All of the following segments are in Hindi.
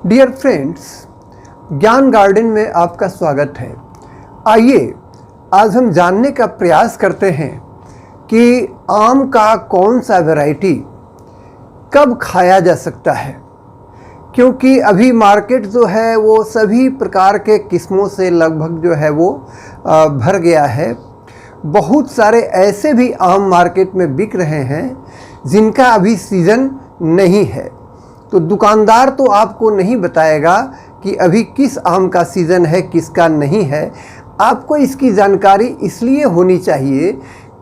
डियर फ्रेंड्स, ज्ञान गार्डन में आपका स्वागत है। आइए आज हम जानने का प्रयास करते हैं कि आम का कौन सा वैरायटी कब खाया जा सकता है, क्योंकि अभी मार्केट जो है वो सभी प्रकार के किस्मों से लगभग जो है वो भर गया है। बहुत सारे ऐसे भी आम मार्केट में बिक रहे हैं जिनका अभी सीज़न नहीं है, तो दुकानदार तो आपको नहीं बताएगा कि अभी किस आम का सीज़न है किसका नहीं है। आपको इसकी जानकारी इसलिए होनी चाहिए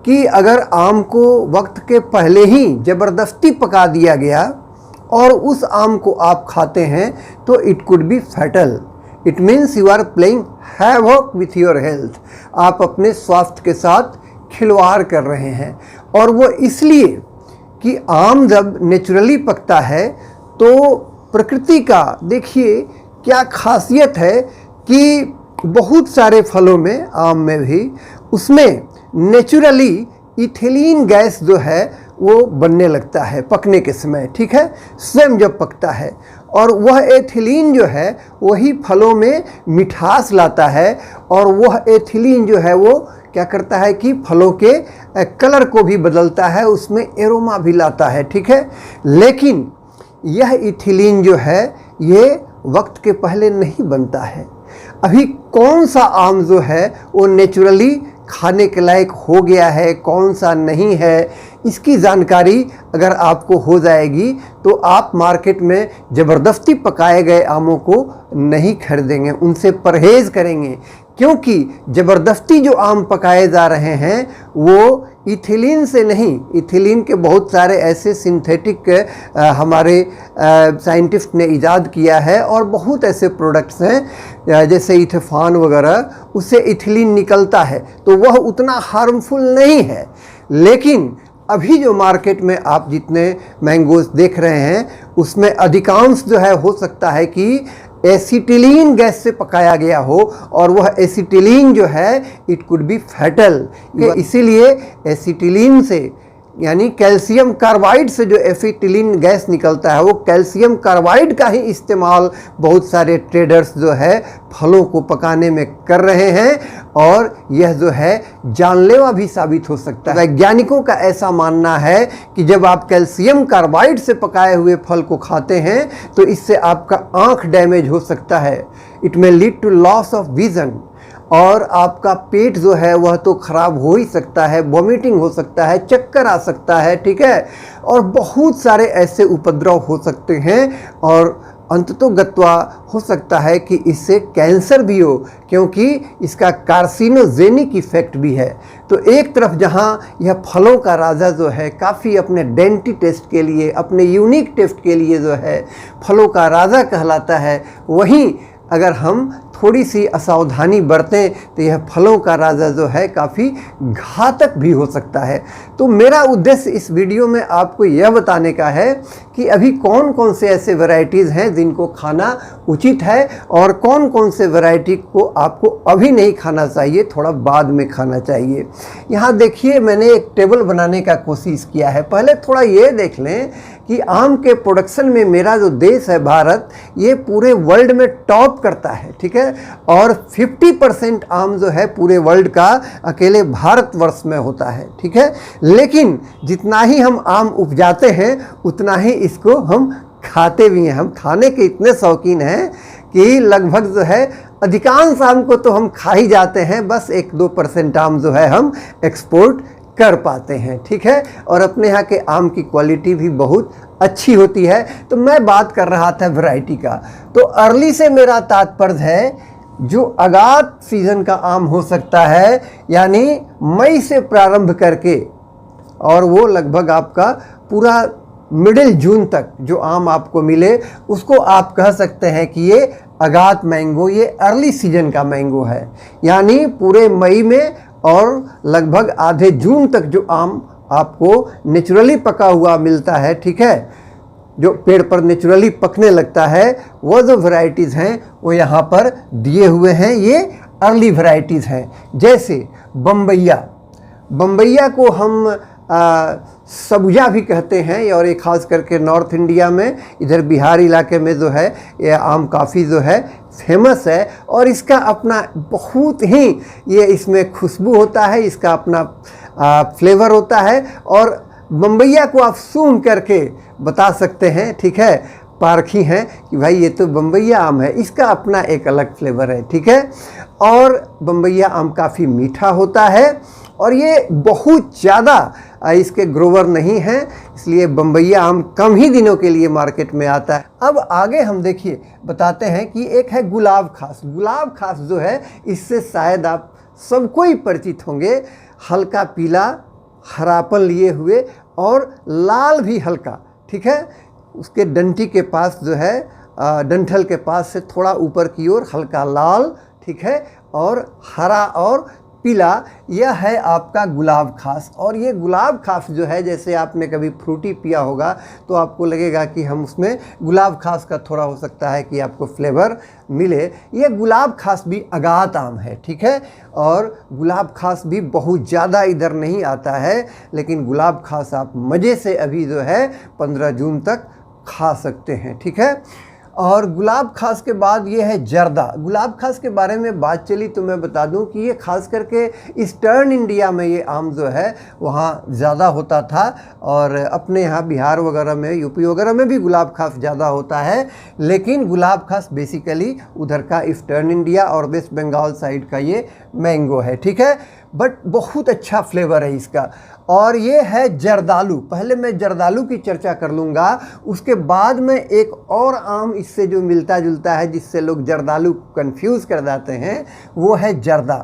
कि अगर आम को वक्त के पहले ही ज़बरदस्ती पका दिया गया और उस आम को आप खाते हैं तो it could be fatal. It means you are playing havoc with your health. आप अपने स्वास्थ्य के साथ खिलवाड़ कर रहे हैं, और वो इसलिए कि आम जब नेचुरली पकता है तो प्रकृति का देखिए क्या खासियत है कि बहुत सारे फलों में, आम में भी, उसमें नेचुरली इथिलीन गैस जो है वो बनने लगता है पकने के समय, ठीक है, स्वयं जब पकता है। और वह एथिलीन जो है वही फलों में मिठास लाता है, और वह एथिलीन जो है वो क्या करता है कि फलों के कलर को भी बदलता है, उसमें एरोमा भी लाता है, ठीक है। लेकिन यह इथिलीन जो है ये वक्त के पहले नहीं बनता है। अभी कौन सा आम जो है वो नेचुरली खाने के लायक हो गया है, कौन सा नहीं है, इसकी जानकारी अगर आपको हो जाएगी तो आप मार्केट में ज़बरदस्ती पकाए गए आमों को नहीं खरीदेंगे, उनसे परहेज़ करेंगे। क्योंकि ज़बरदस्ती जो आम पकाए जा रहे हैं वो इथिलीन से नहीं, इथिलीन के बहुत सारे ऐसे सिंथेटिक हमारे साइंटिस्ट ने इजाद किया है, और बहुत ऐसे प्रोडक्ट्स हैं जैसे इथेफॉन वगैरह, उससे इथिलीन निकलता है तो वह उतना हार्मफुल नहीं है। लेकिन अभी जो मार्केट में आप जितने मैंगोज देख रहे हैं उसमें अधिकांश जो है हो सकता है कि एसिटिलीन गैस से पकाया गया हो, और वह एसिटिलीन जो है इट कुड बी फैटल। इसीलिए एसिटिलीन से यानी कैल्शियम कार्बाइड से जो एसिटिलीन गैस निकलता है वो कैल्शियम कार्बाइड का ही इस्तेमाल बहुत सारे ट्रेडर्स जो है फलों को पकाने में कर रहे हैं, और यह जो है जानलेवा भी साबित हो सकता है। वैज्ञानिकों का ऐसा मानना है कि जब आप कैल्शियम कार्बाइड से पकाए हुए फल को खाते हैं तो इससे आपका आँख डैमेज हो सकता है। It may lead to loss of vision, और आपका पेट जो है वह तो ख़राब हो ही सकता है, वॉमिटिंग हो सकता है, चक्कर आ सकता है, ठीक है, और बहुत सारे ऐसे उपद्रव हो सकते हैं, और अंततोगत्वा हो सकता है कि इससे कैंसर भी हो, क्योंकि इसका कार्सिनोजेनिक इफेक्ट भी है। तो एक तरफ जहाँ यह फलों का राजा जो है काफ़ी अपने डेंटी टेस्ट के लिए, अपने यूनिक टेस्ट के लिए जो है फलों का राजा कहलाता है, वहीं अगर हम थोड़ी सी असावधानी बरतें तो यह फलों का राजा जो है काफ़ी घातक भी हो सकता है। तो मेरा उद्देश्य इस वीडियो में आपको यह बताने का है कि अभी कौन कौन से ऐसे वैरायटीज़ हैं जिनको खाना उचित है, और कौन कौन से वैरायटी को आपको अभी नहीं खाना चाहिए, थोड़ा बाद में खाना चाहिए। यहाँ देखिए मैंने एक टेबल बनाने का कोशिश किया है। पहले थोड़ा ये देख लें कि आम के प्रोडक्शन में मेरा जो देश है भारत, ये पूरे वर्ल्ड में टॉप करता है, ठीक है, और 50% आम जो है पूरे वर्ल्ड का अकेले भारतवर्ष में होता है, ठीक है। लेकिन जितना ही हम आम उपजाते हैं उतना ही इसको हम खाते भी हैं। हम खाने के इतने शौकीन हैं कि लगभग जो है अधिकांश आम को तो हम खा ही जाते हैं, बस 1-2% आम जो है हम एक्सपोर्ट कर पाते हैं, ठीक है, और अपने यहाँ के आम की क्वालिटी भी बहुत अच्छी होती है। तो मैं बात कर रहा था वैरायटी का। तो अर्ली से मेरा तात्पर्य है जो अगात सीज़न का आम हो सकता है, यानी मई से प्रारंभ करके, और वो लगभग आपका पूरा मिडिल जून तक जो आम आपको मिले उसको आप कह सकते हैं कि ये अगात मैंगो, ये अर्ली सीजन का मैंगो है। यानी पूरे मई में और लगभग आधे जून तक जो आम आपको नेचुरली पका हुआ मिलता है, ठीक है, जो पेड़ पर नेचुरली पकने लगता है, वो जो वैरायटीज़ हैं वो यहाँ पर दिए हुए हैं। ये अर्ली वैरायटीज़ हैं। जैसे बम्बैया, बम्बैया को हम सब्जा भी कहते हैं, और ये खास करके नॉर्थ इंडिया में, इधर बिहार इलाके में जो है ये आम काफ़ी जो है फेमस है। और इसका अपना बहुत ही ये इसमें खुशबू होता है, इसका अपना फ्लेवर होता है, और बम्बैया को आप सूंघ करके बता सकते हैं, ठीक है, पारखी हैं कि भाई ये तो बम्बैया आम है, इसका अपना एक अलग फ्लेवर है, ठीक है। और बम्बैया आम काफ़ी मीठा होता है, और ये बहुत ज़्यादा इसके ग्रोवर नहीं हैं, इसलिए बम्बैया आम कम ही दिनों के लिए मार्केट में आता है। अब आगे हम देखिए बताते हैं कि एक है गुलाब खास। गुलाब खास जो है, इससे शायद आप सबको ही परिचित होंगे। हल्का पीला, हरापन लिए हुए और लाल भी हल्का, ठीक है। उसके डंठी के पास जो है, डंठल के पास से थोड़ा ऊपर की ओर हल्का लाल, ठीक है, और हरा और पीला, यह है आपका गुलाब खास। और ये गुलाब खास जो है, जैसे आपने कभी फ्रूटी पिया होगा तो आपको लगेगा कि हम उसमें गुलाब खास का थोड़ा हो सकता है कि आपको फ्लेवर मिले। ये गुलाब खास भी अगात आम है, ठीक है, और गुलाब खास भी बहुत ज़्यादा इधर नहीं आता है, लेकिन गुलाब खास आप मज़े से अभी जो है 15 जून तक खा सकते हैं, ठीक है। और गुलाब खास के बाद ये है जर्दा। गुलाब खास के बारे में बात चली तो मैं बता दूं कि ये खास करके ईस्टर्न इंडिया में ये आम जो है वहाँ ज़्यादा होता था, और अपने यहाँ बिहार वगैरह में, यूपी वगैरह में भी गुलाब खास ज़्यादा होता है, लेकिन गुलाब खास बेसिकली उधर का ईस्टर्न इंडिया और वेस्ट बंगाल साइड का ये मैंगो है, ठीक है। बट बहुत अच्छा फ्लेवर है इसका। और ये है जर्दालू। पहले मैं जर्दालू की चर्चा कर लूँगा, उसके बाद में एक और आम इससे जो मिलता जुलता है, जिससे लोग जर्दालू कंफ्यूज कर जाते हैं, वो है जर्दा।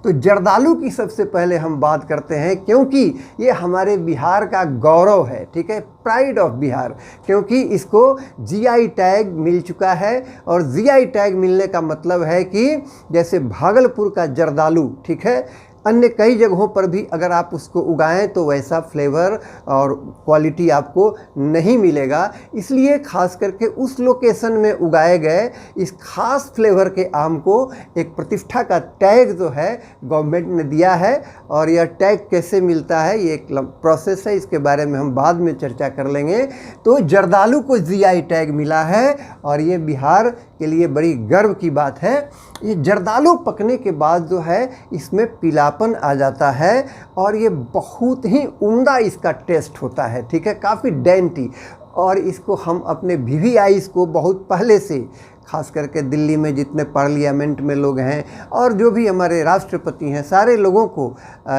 तो जर्दालू की सबसे पहले हम बात करते हैं, क्योंकि ये हमारे बिहार का गौरव है, ठीक है, प्राइड ऑफ बिहार, क्योंकि इसको जीआई टैग मिल चुका है। और जीआई टैग मिलने का मतलब है कि जैसे भागलपुर का जर्दालू, ठीक है, अन्य कई जगहों पर भी अगर आप उसको उगाएं तो वैसा फ्लेवर और क्वालिटी आपको नहीं मिलेगा। इसलिए खास करके उस लोकेशन में उगाए गए इस खास फ्लेवर के आम को एक प्रतिष्ठा का टैग जो है गवर्नमेंट ने दिया है। और यह टैग कैसे मिलता है, ये एक प्रोसेस है, इसके बारे में हम बाद में चर्चा कर लेंगे। तो जर्दालू को जीआई टैग मिला है, और ये बिहार के लिए बड़ी गर्व की बात है। ये जर्दालू पकने के बाद जो है इसमें पीलापन आ जाता है, और ये बहुत ही उम्दा इसका टेस्ट होता है, ठीक है, काफ़ी डेंटी। और इसको हम अपने वीवीआईस को बहुत पहले से, खास करके दिल्ली में जितने पार्लियामेंट में लोग हैं और जो भी हमारे राष्ट्रपति हैं, सारे लोगों को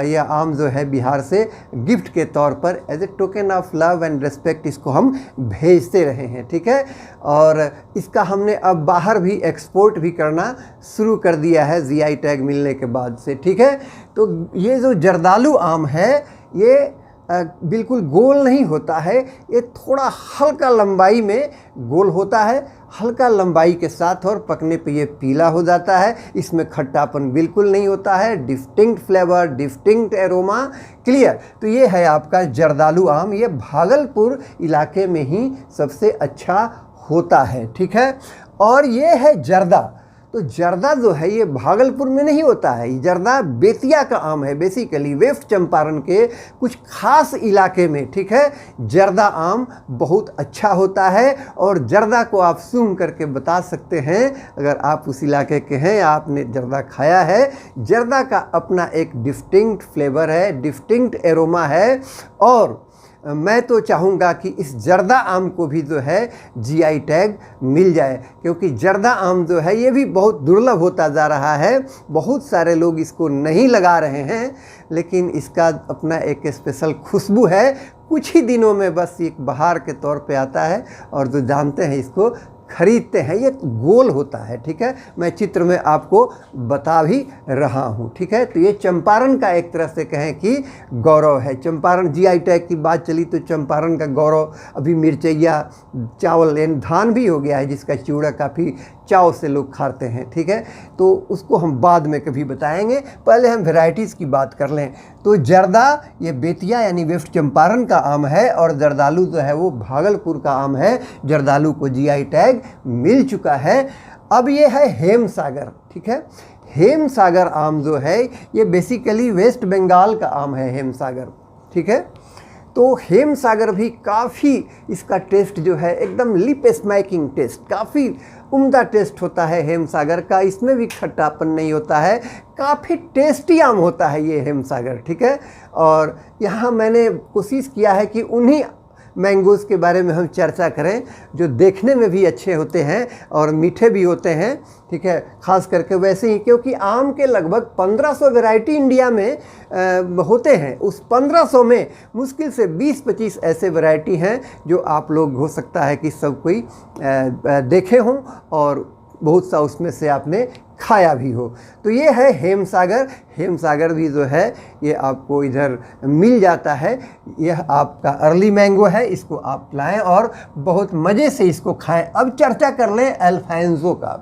यह आम जो है बिहार से गिफ्ट के तौर पर as a token of love and respect इसको हम भेजते रहे हैं, ठीक है। और इसका हमने अब बाहर भी एक्सपोर्ट भी करना शुरू कर दिया है जीआई टैग मिलने के बाद से, ठीक है। तो ये जो जर्दालू आम है, ये बिल्कुल गोल नहीं होता है, ये थोड़ा हल्का लंबाई में गोल होता है, हल्का लंबाई के साथ, और पकने पे ये पीला हो जाता है। इसमें खट्टापन बिल्कुल नहीं होता है, distinct flavour, distinct aroma, clear. तो ये है आपका जर्दालू आम। ये भागलपुर इलाके में ही सबसे अच्छा होता है, ठीक है। और ये है जर्दा। तो जर्दा जो है ये भागलपुर में नहीं होता है, जर्दा बेतिया का आम है, बेसिकली वेस्ट चंपारण के कुछ खास इलाके में, ठीक है। जर्दा आम बहुत अच्छा होता है, और जर्दा को आप सूंघ करके बता सकते हैं अगर आप उस इलाके के हैं या आपने जर्दा खाया है। जर्दा का अपना एक डिस्टिंक्ट फ्लेवर है, डिस्टिंक्ट एरोमा है। और मैं तो चाहूँगा कि इस जर्दा आम को भी जो है जीआई टैग मिल जाए, क्योंकि जर्दा आम जो है ये भी बहुत दुर्लभ होता जा रहा है। बहुत सारे लोग इसको नहीं लगा रहे हैं, लेकिन इसका अपना एक स्पेशल खुशबू है। कुछ ही दिनों में बस एक बहार के तौर पे आता है, और जो जानते हैं इसको खरीदते हैं। ये गोल होता है, ठीक है, मैं चित्र में आपको बता भी रहा हूँ, ठीक है। तो ये चंपारण का एक तरह से कहें कि गौरव है। चंपारण जीआई टैग की बात चली तो चंपारण का गौरव अभी मिर्चैया चावल यानी धान भी हो गया है, जिसका चिवड़ा काफ़ी चाव से लोग खाते हैं, ठीक है। तो उसको हम बाद में कभी बताएंगे, पहले हम वेराइटीज़ की बात कर लें। तो जर्दा ये बेतिया यानी वेस्ट चंपारण का आम है, और जर्दालू जो है वो भागलपुर का आम है। जर्दालू को जीआई टैग मिल चुका है। अब ये है हेमसागर, ठीक है। हेमसागर आम जो है ये बेसिकली वेस्ट बंगाल का आम है, हेमसागर, ठीक है। तो हेमसागर भी काफ़ी, इसका टेस्ट जो है एकदम लिप स्मैकिंग टेस्ट, काफ़ी उम्दा टेस्ट होता है हेमसागर का। इसमें भी खट्टापन नहीं होता है, काफ़ी टेस्टी आम होता है ये हेमसागर, ठीक है। और यहाँ मैंने कोशिश किया है कि उन्हीं मैंगोज़ के बारे में हम चर्चा करें जो देखने में भी अच्छे होते हैं और मीठे भी होते हैं, ठीक है। ख़ास करके वैसे ही, क्योंकि आम के लगभग 1500 वैरायटी इंडिया में होते हैं। उस 1500 में मुश्किल से 20-25 ऐसे वैरायटी हैं जो आप लोग हो सकता है कि सब कोई देखे हों और बहुत सा उसमें से आपने खाया भी हो। तो ये है हेमसागर। हेमसागर भी जो है ये आपको इधर मिल जाता है। यह आपका अर्ली मैंगो है, इसको आप लाएं और बहुत मज़े से इसको खाएं। अब चर्चा कर लें अल्फांसो का।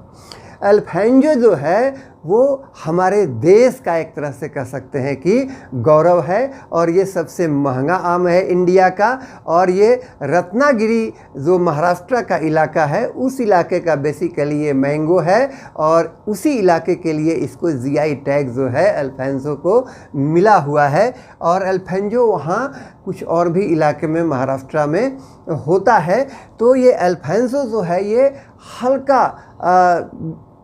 अल्फांसो जो है वो हमारे देश का एक तरह से कह सकते हैं कि गौरव है, और ये सबसे महंगा आम है इंडिया का। और ये रत्नागिरी जो महाराष्ट्र का इलाका है, उस इलाके का बेसिकली ये मैंगो है, और उसी इलाके के लिए इसको जीआई टैग जो है अल्फांसो को मिला हुआ है। और अल्फांसो वहाँ कुछ और भी इलाके में महाराष्ट्र में होता है। तो ये अल्फांसो जो है ये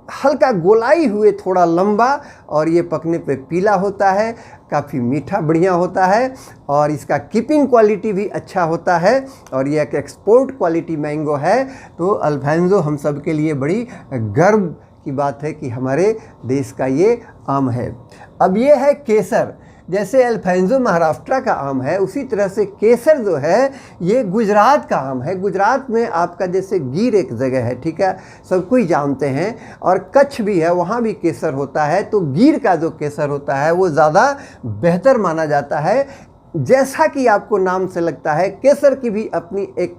हल्का गोलाई हुए, थोड़ा लंबा, और ये पकने पे पीला होता है, काफ़ी मीठा बढ़िया होता है, और इसका कीपिंग क्वालिटी भी अच्छा होता है, और ये एक एक्सपोर्ट क्वालिटी मैंगो है। तो अल्फांसो हम सब के लिए बड़ी गर्व की बात है कि हमारे देश का ये आम है। अब ये है केसर। जैसे अल्फांसो महाराष्ट्र का आम है, उसी तरह से केसर जो है ये गुजरात का आम है। गुजरात में आपका जैसे गिर एक जगह है, ठीक है, सब कोई जानते हैं, और कच्छ भी है, वहाँ भी केसर होता है। तो गिर का जो केसर होता है वो ज़्यादा बेहतर माना जाता है। जैसा कि आपको नाम से लगता है, केसर की भी अपनी एक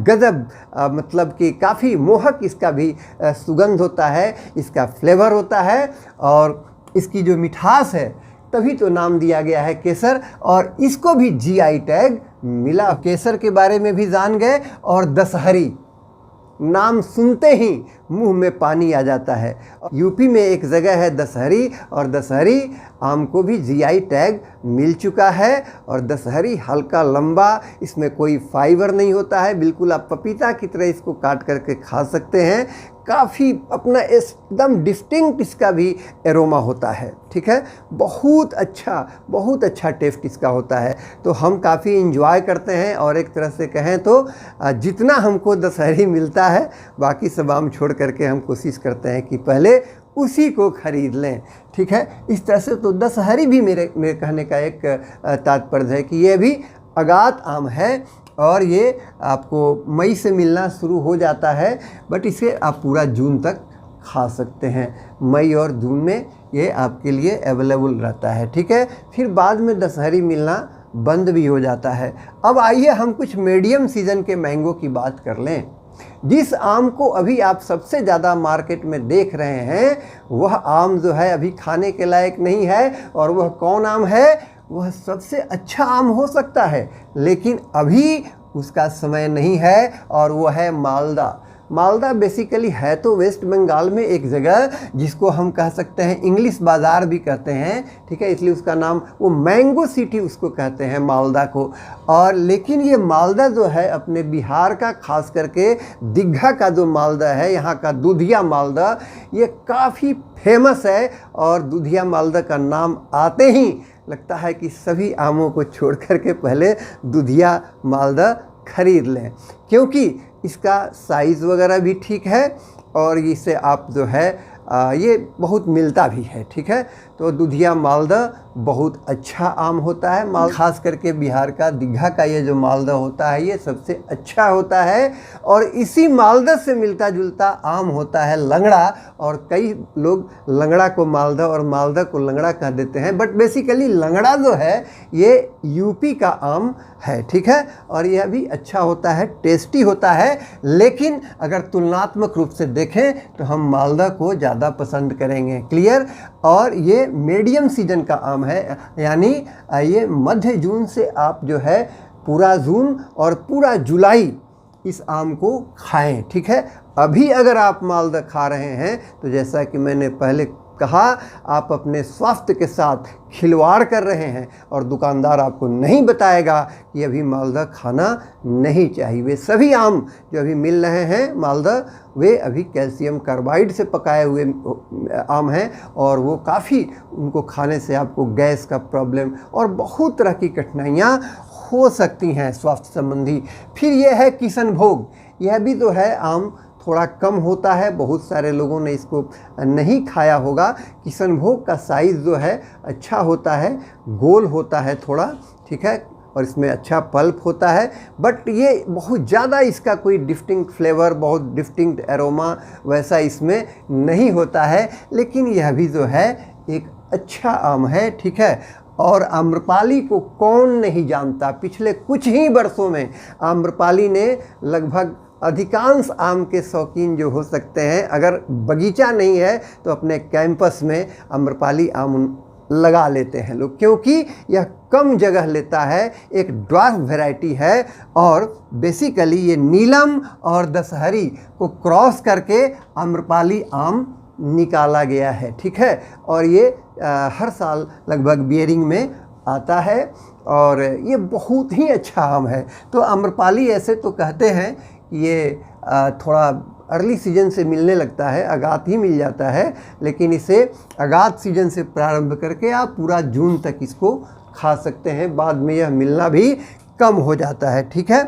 गजब मतलब कि काफ़ी मोहक इसका भी सुगंध होता है, इसका फ्लेवर होता है, और इसकी जो मिठास है, तभी तो नाम दिया गया है केसर। और इसको भी जीआई टैग मिला। केसर के बारे में भी जान गए। और दशहरी नाम सुनते ही मुंह में पानी आ जाता है। यूपी में एक जगह है दशहरी, और दशहरी आम को भी जीआई टैग मिल चुका है। और दशहरी हल्का लंबा, इसमें कोई फाइबर नहीं होता है, बिल्कुल आप पपीता की तरह इसको काट करके खा सकते हैं। काफ़ी अपना एकदम डिस्टिंक्ट इसका भी एरोमा होता है, ठीक है। बहुत अच्छा टेस्ट इसका होता है। तो हम काफ़ी इंजॉय करते हैं, और एक तरह से कहें तो जितना हमको दशहरी मिलता है, बाकी सब आम छोड़ करके हम कोशिश करते हैं कि पहले उसी को ख़रीद लें, ठीक है। इस तरह से तो दशहरी भी मेरे कहने का एक तात्पर्य है कि ये भी अगात आम है, और ये आपको मई से मिलना शुरू हो जाता है, बट इसे आप पूरा जून तक खा सकते हैं। मई और जून में ये आपके लिए अवेलेबल रहता है, ठीक है। फिर बाद में दशहरी मिलना बंद भी हो जाता है। अब आइए हम कुछ मीडियम सीजन के मैंगो की बात कर लें। जिस आम को अभी आप सबसे ज़्यादा मार्केट में देख रहे हैं, वह आम जो है अभी खाने के लायक नहीं है। और वह कौन आम है? वह सबसे अच्छा आम हो सकता है, लेकिन अभी उसका समय नहीं है, और वो है मालदा। मालदा बेसिकली है तो वेस्ट बंगाल में एक जगह, जिसको हम कह सकते हैं इंग्लिश बाज़ार भी कहते हैं, ठीक है, इसलिए उसका नाम वो मैंगो सिटी उसको कहते हैं मालदा को। और लेकिन ये मालदा जो है अपने बिहार का, खास करके दीघा का जो मालदा है, यहाँ का दुधिया मालदा, ये काफ़ी फेमस है। और दुधिया मालदा का नाम आते ही लगता है कि सभी आमों को छोड़ करके पहले दुधिया मालदा खरीद लें, क्योंकि इसका साइज़ वगैरह भी ठीक है, और इसे आप जो है ये बहुत मिलता भी है, ठीक है। तो दुधिया मालदा बहुत अच्छा आम होता है। खास करके बिहार का दीघा का ये जो मालदा होता है, ये सबसे अच्छा होता है। और इसी मालदा से मिलता जुलता आम होता है लंगड़ा, और कई लोग लंगड़ा को मालदा और मालदा को लंगड़ा कह देते हैं, बट बेसिकली लंगड़ा जो है ये यूपी का आम है, ठीक है। और यह भी अच्छा होता है, टेस्टी होता है, लेकिन अगर तुलनात्मक रूप से देखें तो हम मालदा को ज़्यादा पसंद करेंगे। क्लियर। और ये मीडियम सीजन का आम है, यानी ये मध्य जून से आप जो है पूरा जून और पूरा जुलाई इस आम को खाएं, ठीक है। अभी अगर आप मालदा खा रहे हैं तो जैसा कि मैंने पहले कहा आप अपने स्वास्थ्य के साथ खिलवाड़ कर रहे हैं और दुकानदार आपको नहीं बताएगा कि अभी मालदा खाना नहीं चाहिए। वे सभी आम जो अभी मिल रहे हैं मालदा, वे अभी कैल्शियम कार्बाइड से पकाए हुए आम हैं और वो काफ़ी, उनको खाने से आपको गैस का प्रॉब्लम और बहुत तरह की कठिनाइयाँ हो सकती हैं स्वास्थ्य संबंधी। फिर यह है किशनभोग, यह भी तो है आम, थोड़ा कम होता है, बहुत सारे लोगों ने इसको नहीं खाया होगा। किशनभोग का साइज़ जो है अच्छा होता है, गोल होता है थोड़ा, ठीक है, और इसमें अच्छा पल्प होता है, बट ये बहुत ज़्यादा इसका कोई डिस्टिंक्ट फ्लेवर, बहुत डिस्टिंक्ट एरोमा वैसा इसमें नहीं होता है। लेकिन यह भी जो है एक अच्छा आम है, ठीक है। और आम्रपाली को कौन नहीं जानता, पिछले कुछ ही वर्षों में आम्रपाली ने लगभग अधिकांश आम के शौकीन जो हो सकते हैं, अगर बगीचा नहीं है तो अपने कैंपस में आम्रपाली आम लगा लेते हैं लोग, क्योंकि यह कम जगह लेता है, एक ड्वार्फ वैरायटी है और बेसिकली ये नीलम और दशहरी को क्रॉस करके आम्रपाली आम निकाला गया है, ठीक है। और ये हर साल लगभग बियरिंग में आता है और ये बहुत ही अच्छा आम है। तो आम्रपाली ऐसे तो कहते हैं कि ये थोड़ा अर्ली सीजन से मिलने लगता है, अगात ही मिल जाता है, लेकिन इसे अगात सीजन से प्रारंभ करके आप पूरा जून तक इसको खा सकते हैं, बाद में यह मिलना भी कम हो जाता है, ठीक है।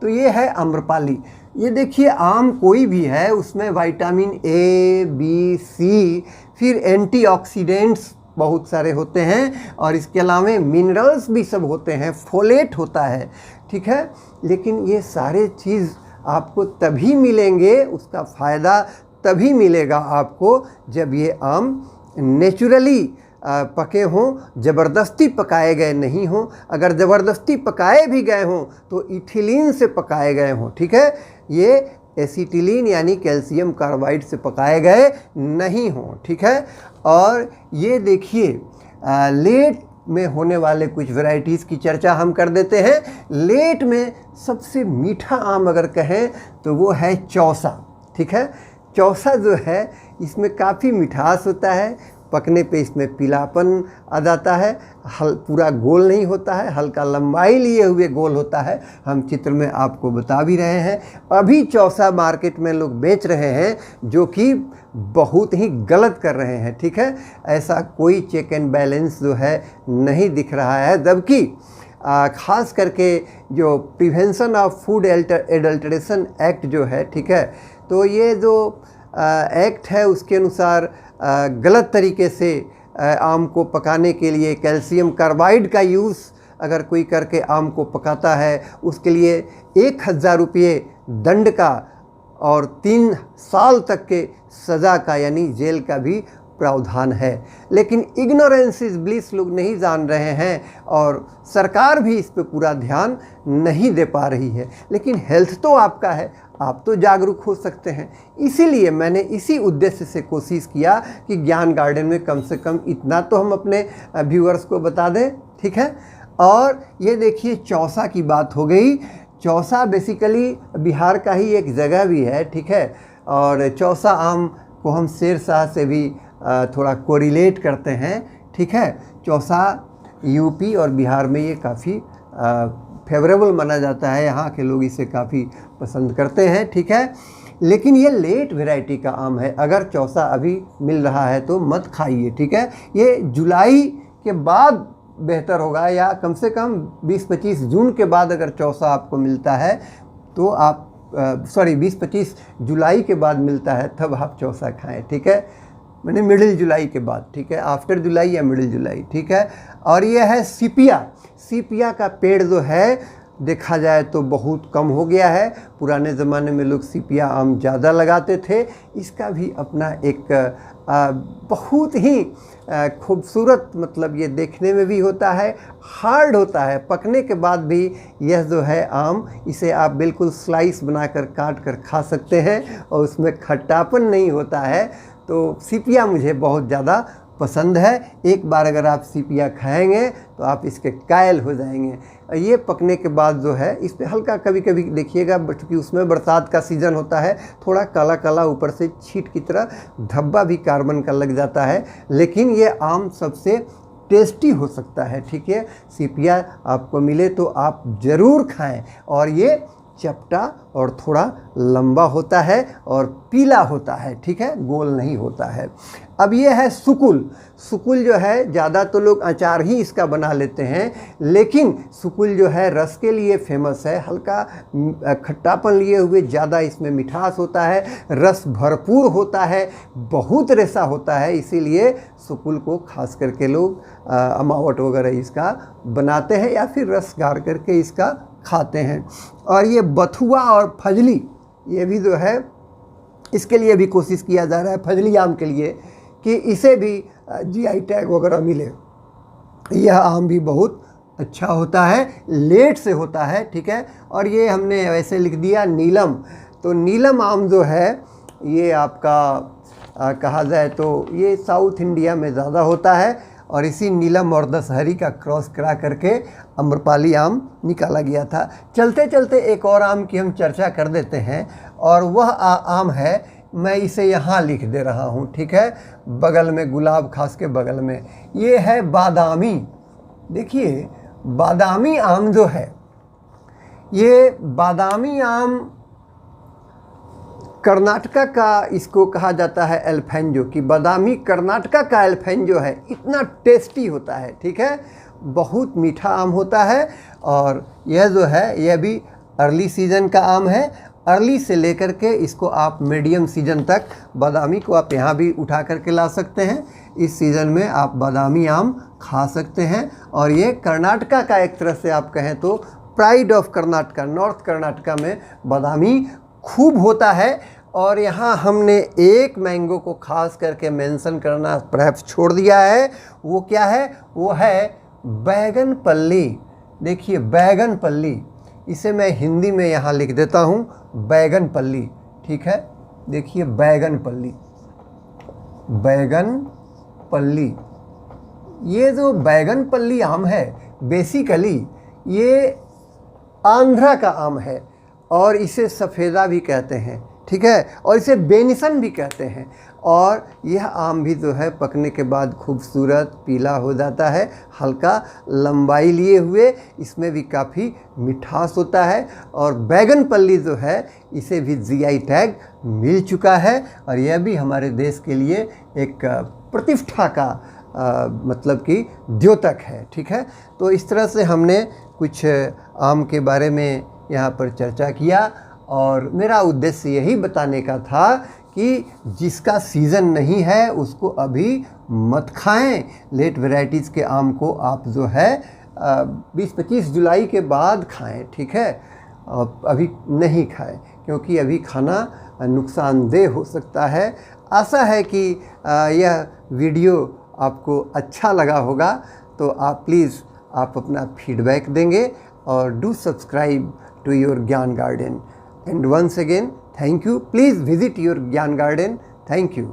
तो ये है आम्रपाली। ये देखिए आम कोई भी है, उसमें विटामिन ए, बी, सी, फिर एंटीऑक्सीडेंट्स बहुत सारे होते हैं और इसके अलावा मिनरल्स भी सब होते हैं, फोलेट होता है, ठीक है। लेकिन ये सारे चीज़ आपको तभी मिलेंगे, उसका फ़ायदा तभी मिलेगा आपको जब ये आम नेचुरली पके हों, ज़बरदस्ती पकाए गए नहीं हों। अगर ज़बरदस्ती पकाए भी गए हों तो इथिलीन से पकाए गए हों, ठीक है। ये एसिटिलीन यानी कैल्शियम कार्बाइड से पकाए गए नहीं हों, ठीक है। और ये देखिए लेट में होने वाले कुछ वैरायटीज़ की चर्चा हम कर देते हैं। लेट में सबसे मीठा आम अगर कहें तो वो है चौसा, ठीक है। चौसा जो है इसमें काफ़ी मिठास होता है, पकने पे इसमें पीलापन आ जाता है, पूरा गोल नहीं होता है, हल्का लंबाई लिए हुए गोल होता है। हम चित्र में आपको बता भी रहे हैं। अभी चौसा मार्केट में लोग बेच रहे हैं जो कि बहुत ही गलत कर रहे हैं, ठीक है। ऐसा कोई चेक एंड बैलेंस जो है नहीं दिख रहा है, जबकि ख़ास करके जो prevention of food adulteration act जो है, ठीक है, तो ये जो एक्ट है उसके अनुसार गलत तरीके से आम को पकाने के लिए कैल्शियम कार्बाइड का यूज़ अगर कोई करके आम को पकाता है उसके लिए 1000 रुपये दंड का और 3 साल तक के सज़ा का यानी जेल का भी प्रावधान है। लेकिन इग्नोरेंस इज ब्लिस लोग नहीं जान रहे हैं और सरकार भी इस पे पूरा ध्यान नहीं दे पा रही है। लेकिन हेल्थ तो आपका है, आप तो जागरूक हो सकते हैं। इसीलिए मैंने इसी उद्देश्य से कोशिश किया कि ज्ञान गार्डन में कम से कम इतना तो हम अपने व्यूअर्स को बता दें, ठीक है। और ये देखिए चौसा की बात हो गई। चौसा बेसिकली बिहार का ही एक जगह भी है, ठीक है। और चौसा आम को हम शेरशाह से भी थोड़ा कोरिलेट करते हैं, ठीक है। चौसा यूपी और बिहार में ये काफ़ी फेवरेबल माना जाता है, यहाँ के लोग इसे काफ़ी पसंद करते हैं, ठीक है। लेकिन ये लेट वैरायटी का आम है, अगर चौसा अभी मिल रहा है तो मत खाइए, ठीक है। ये जुलाई के बाद बेहतर होगा, या कम से कम 20-25 जून के बाद अगर चौसा आपको मिलता है तो आप 20-25 जुलाई के बाद मिलता है तब आप चौसा खाएं, ठीक है। मैंने मिडिल जुलाई के बाद, ठीक है, आफ्टर जुलाई या मिडिल जुलाई, ठीक है। और ये है सीपिया। सीपिया का पेड़ जो है देखा जाए तो बहुत कम हो गया है। पुराने ज़माने में लोग सीपिया आम ज़्यादा लगाते थे। इसका भी अपना एक बहुत ही खूबसूरत, मतलब ये देखने में भी होता है, हार्ड होता है, पकने के बाद भी यह जो है आम, इसे आप बिल्कुल स्लाइस बनाकर काट कर खा सकते हैं और उसमें खट्टापन नहीं होता है। तो सीपिया मुझे बहुत ज़्यादा पसंद है। एक बार अगर आप सीपिया खाएंगे तो आप इसके कायल हो जाएंगे। ये पकने के बाद जो है इस पे हल्का कभी कभी देखिएगा, क्योंकि उसमें बरसात का सीज़न होता है, थोड़ा काला काला ऊपर से छींट की तरह धब्बा भी कार्बन का लग जाता है, लेकिन ये आम सबसे टेस्टी हो सकता है। ठीक है, सीपिया आपको मिले तो आप ज़रूर खाएं। और ये चपटा और थोड़ा लंबा होता है और पीला होता है। ठीक है, गोल नहीं होता है। अब ये है सुकुल। सुकुल जो है ज़्यादा तो लोग अचार ही इसका बना लेते हैं, लेकिन सुकुल जो है रस के लिए फेमस है। हल्का खट्टापन लिए हुए, ज़्यादा इसमें मिठास होता है, रस भरपूर होता है, बहुत रेशा होता है। इसीलिए सुकुल को खास करके लोग अमावट वगैरह इसका बनाते हैं या फिर रस गार करके इसका खाते हैं। और ये बथुआ और फजली, ये भी जो है इसके लिए भी कोशिश किया जा रहा है, फजली आम के लिए, कि इसे भी जीआई टैग वगैरह मिले। यह आम भी बहुत अच्छा होता है, लेट से होता है। ठीक है, और ये हमने वैसे लिख दिया नीलम। तो नीलम आम जो है ये आपका कहा जाए तो ये साउथ इंडिया में ज़्यादा होता है, और इसी नीलम और दशहरी का क्रॉस करा करके अम्रपाली आम निकाला गया था। चलते चलते एक और आम की हम चर्चा कर देते हैं, और वह आम है, मैं इसे यहाँ लिख दे रहा हूँ। ठीक है, बगल में, गुलाब खास के बगल में, ये है बादामी। देखिए बादामी आम जो है, ये बादामी आम कर्नाटका का इसको कहा जाता है अल्फेंजो, कि बादामी कर्नाटका का अल्फेंजो है। इतना टेस्टी होता है। ठीक है, बहुत मीठा आम होता है। और यह जो है यह भी अर्ली सीज़न का आम है। अर्ली से लेकर के इसको आप मीडियम सीज़न तक बादामी को आप यहाँ भी उठा करके ला सकते हैं। इस सीज़न में आप बादामी आम खा सकते हैं। और ये कर्नाटका का एक तरह से आप कहें तो pride of Karnataka, north Karnataka में बादामी खूब होता है। और यहाँ हमने एक मैंगो को खास करके मेंशन करना परहैप्स छोड़ दिया है। वो क्या है? वो है बैगन पल्ली। देखिए बैगन पल्ली, इसे मैं हिंदी में यहाँ लिख देता हूँ, बैगन पल्ली। ठीक है, देखिए बैगन पल्ली, बैगन पल्ली। ये जो बैगन पल्ली आम है बेसिकली ये आंध्रा का आम है, और इसे सफ़ेदा भी कहते हैं। ठीक है, और इसे बेनिसन भी कहते हैं। और यह आम भी जो है पकने के बाद खूबसूरत पीला हो जाता है, हल्का लंबाई लिए हुए, इसमें भी काफ़ी मिठास होता है। और बैगन पल्ली जो है इसे भी जीआई टैग मिल चुका है, और यह भी हमारे देश के लिए एक प्रतिष्ठा का मतलब कि द्योतक है। ठीक है, तो इस तरह से हमने कुछ आम के बारे में यहाँ पर चर्चा किया, और मेरा उद्देश्य यही बताने का था कि जिसका सीज़न नहीं है उसको अभी मत खाएं। लेट वैरायटीज़ के आम को आप जो है 20-25 जुलाई के बाद खाएं। ठीक है, अभी नहीं खाएं, क्योंकि अभी खाना नुकसानदेह हो सकता है। आशा है कि यह वीडियो आपको अच्छा लगा होगा, तो आप प्लीज़ आप अपना फीडबैक देंगे, और do subscribe to your Gyan Garden. And once again, thank you. Please visit your Gyan Garden. Thank you.